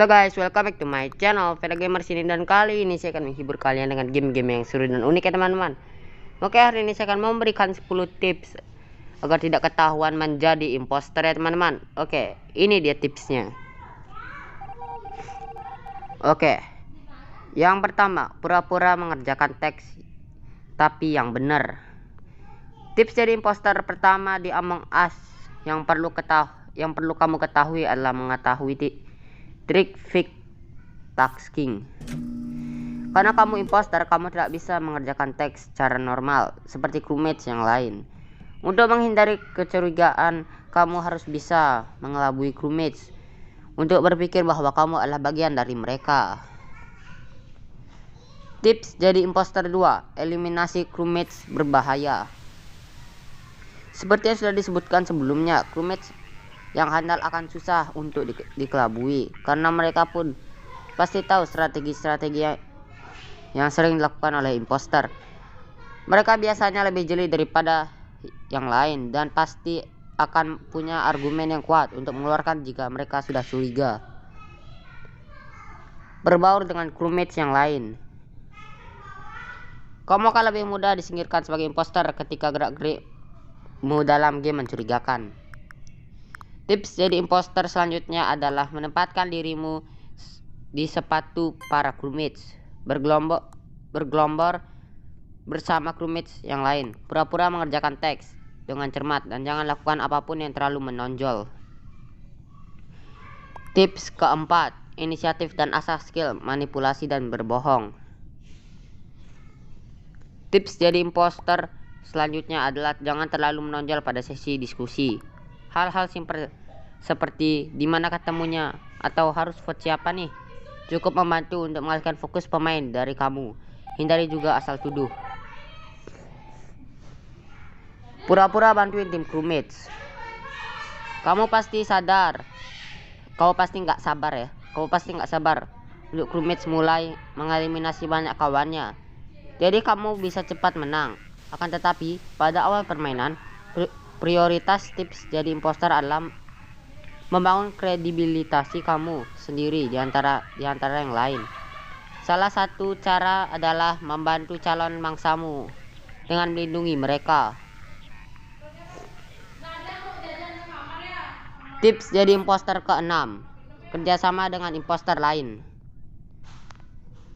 Halo guys, welcome back to my channel Veda Gamer sini, dan kali ini saya akan menghibur kalian dengan game-game yang seru dan unik ya teman-teman. Oke, hari ini saya akan memberikan 10 tips agar tidak ketahuan menjadi imposter ya teman-teman. Oke, ini dia tipsnya. Oke, yang pertama, pura-pura mengerjakan teks tapi yang benar. Tips jadi imposter pertama di Among Us yang perlu kamu ketahui adalah mengetahui trik fake tasking. Karena kamu imposter, kamu tidak bisa mengerjakan teks secara normal seperti crewmates yang lain. Untuk menghindari kecurigaan, kamu harus bisa mengelabui crewmates untuk berpikir bahwa kamu adalah bagian dari mereka. Tips jadi imposter 2, eliminasi crewmates berbahaya. Seperti yang sudah disebutkan sebelumnya, crewmates yang handal akan susah untuk dikelabui karena mereka pun pasti tahu strategi-strategi yang sering dilakukan oleh imposter. Mereka biasanya lebih jeli daripada yang lain dan pasti akan punya argumen yang kuat untuk mengeluarkan jika mereka sudah curiga. Berbaur dengan crewmates yang lain. Kamu akan lebih mudah disingkirkan sebagai imposter ketika gerak-gerikmu dalam game mencurigakan. Tips jadi imposter selanjutnya adalah menempatkan dirimu di sepatu para crewmates. Bergelombor bersama crewmates yang lain. Pura-pura mengerjakan teks dengan cermat dan jangan lakukan apapun yang terlalu menonjol. Tips keempat, inisiatif dan asah skill manipulasi dan berbohong. Tips jadi imposter selanjutnya adalah jangan terlalu menonjol pada sesi diskusi. Hal-hal simpel seperti di mana ketemunya atau harus vote siapa nih cukup membantu untuk mengalihkan fokus pemain dari kamu. Hindari juga asal tuduh. Pura-pura bantuin tim crewmates. Kamu pasti nggak sabar untuk crewmates mulai mengeliminasi banyak kawannya. Jadi kamu bisa cepat menang. Akan tetapi pada awal permainan, prioritas tips jadi imposter adalah membangun kredibilitas kamu sendiri di antara yang lain. Salah satu cara adalah membantu calon mangsamu dengan melindungi mereka. Tips jadi imposter ke-6, kerjasama dengan imposter lain.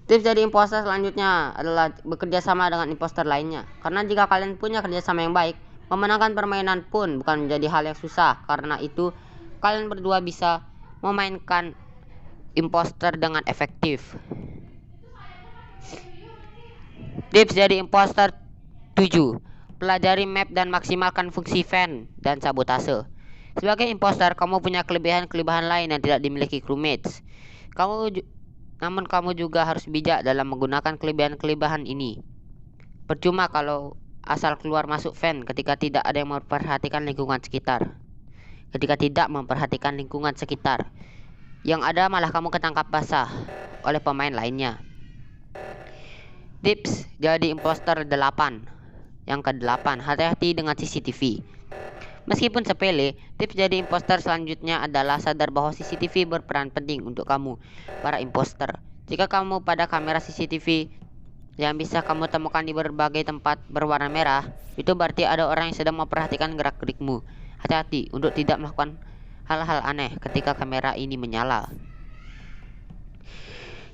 Tips jadi imposter selanjutnya adalah bekerja sama dengan imposter lainnya. Karena jika kalian punya kerjasama yang baik, memenangkan permainan pun bukan menjadi hal yang susah. Karena itu, kalian berdua bisa memainkan imposter dengan efektif. Tips jadi imposter 7, pelajari map dan maksimalkan fungsi vent dan sabotase. Sebagai imposter, kamu punya kelebihan-kelebihan lain yang tidak dimiliki crewmates. Namun kamu juga harus bijak dalam menggunakan kelebihan-kelebihan ini. Percuma kalau asal keluar masuk vent ketika tidak ada yang memperhatikan lingkungan sekitar. Yang ada malah kamu ketangkap basah oleh pemain lainnya. Tips jadi imposter 8. Yang ke-8, hati-hati dengan CCTV. Meskipun sepele, tips jadi imposter selanjutnya adalah sadar bahwa CCTV berperan penting untuk kamu, para imposter. Jika kamu pada kamera CCTV yang bisa kamu temukan di berbagai tempat berwarna merah, itu berarti ada orang yang sedang memperhatikan gerak-gerikmu. Hati-hati untuk tidak melakukan hal-hal aneh ketika kamera ini menyala.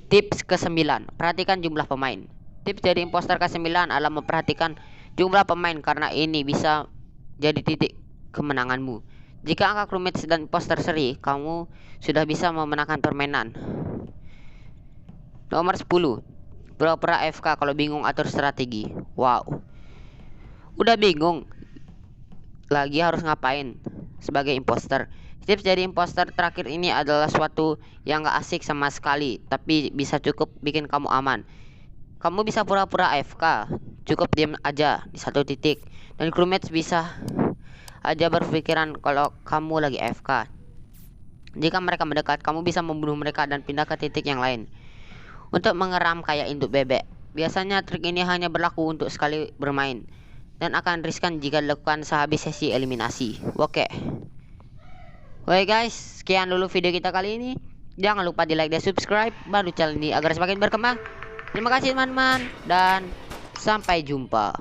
Tips ke-9, perhatikan jumlah pemain. Tips jadi imposter ke-9 adalah memperhatikan jumlah pemain karena ini bisa jadi titik kemenanganmu. Jika angka crewmates dan imposter seri, kamu sudah bisa memenangkan permainan. Nomor 10, pura-pura AFK kalau bingung atur strategi. Wow, udah bingung lagi harus ngapain sebagai imposter. Tips jadi imposter terakhir ini adalah suatu yang gak asik sama sekali, tapi bisa cukup bikin kamu aman. Kamu bisa pura-pura AFK, cukup diam aja di satu titik, dan crewmates bisa aja berpikiran kalau kamu lagi AFK. Jika mereka mendekat, kamu bisa membunuh mereka dan pindah ke titik yang lain untuk mengeram kayak induk bebek. Biasanya trik ini hanya berlaku untuk sekali bermain dan akan riskan jika dilakukan sehabis sesi eliminasi. Oke guys, sekian dulu video kita kali ini. Jangan lupa di like dan subscribe bantu channel ini agar semakin berkembang. Terima kasih teman-teman dan sampai jumpa.